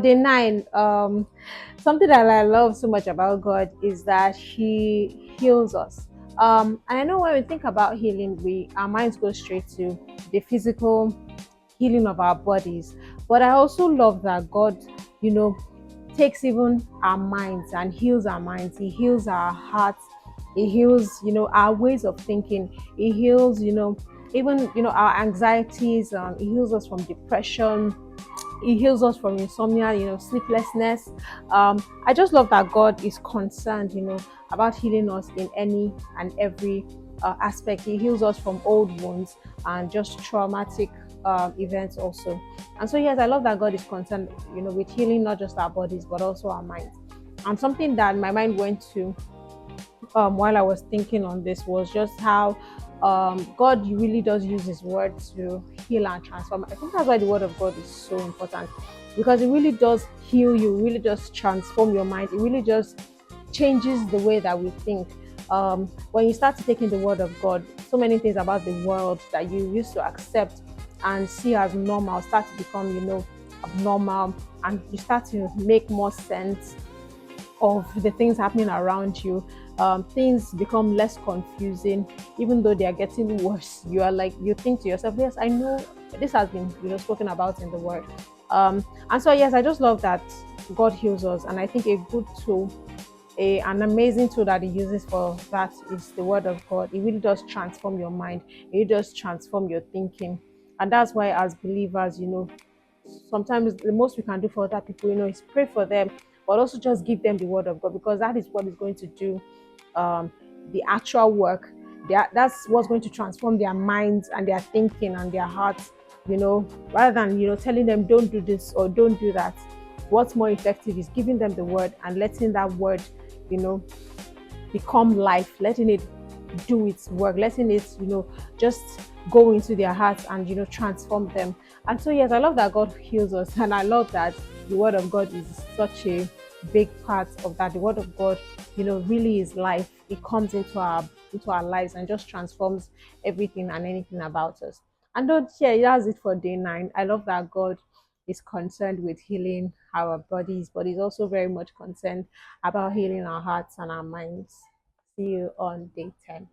day nine, something that I love so much about God is that He heals us. And I know when we think about healing, we our minds go straight to the physical healing of our bodies. But I also love that God, you know, takes even our minds and heals our minds. He heals our hearts. He heals, our ways of thinking. He heals, even our anxieties. He heals us from depression. He heals us from insomnia, sleeplessness. I just love that God is concerned, about healing us in any and every aspect. He heals us from old wounds and just traumatic events also. And so, yes, I love that God is concerned, with healing not just our bodies but also our minds. And something that my mind went to while I was thinking on this was just how God really does use His word to heal and transform. I think that's why the word of God is so important because it really does heal you, really does transform your mind. It really just changes the way that we think. When you start taking the word of God, so many things about the world that you used to accept and see as normal start to become, abnormal, and you start to make more sense of the things happening around you. Things become less confusing, even though they are getting worse. You are like, you think to yourself, yes, I know this has been, spoken about in the word. And so, yes, I just love that God heals us. And I think a good tool, an amazing tool that He uses for that is the word of God. It really does transform your mind, it really does transform your thinking. And that's why, as believers, sometimes the most we can do for other people, is pray for them, but also just give them the word of God because that is what is going to do um, the actual work. That's what's going to transform their minds and their thinking and their hearts, rather than, telling them don't do this or don't do that. What's more effective is giving them the word and letting that word, you know, become life, letting it do its work, letting it, just go into their hearts and, transform them. And so, yes, I love that God heals us, and I love that the Word of God is such a big part of that. The Word of God, really is life. It comes into our lives and just transforms everything and anything about us. And don't yeah, that's it for day nine. I love that God is concerned with healing our bodies, but He's also very much concerned about healing our hearts and our minds. See you on day 10.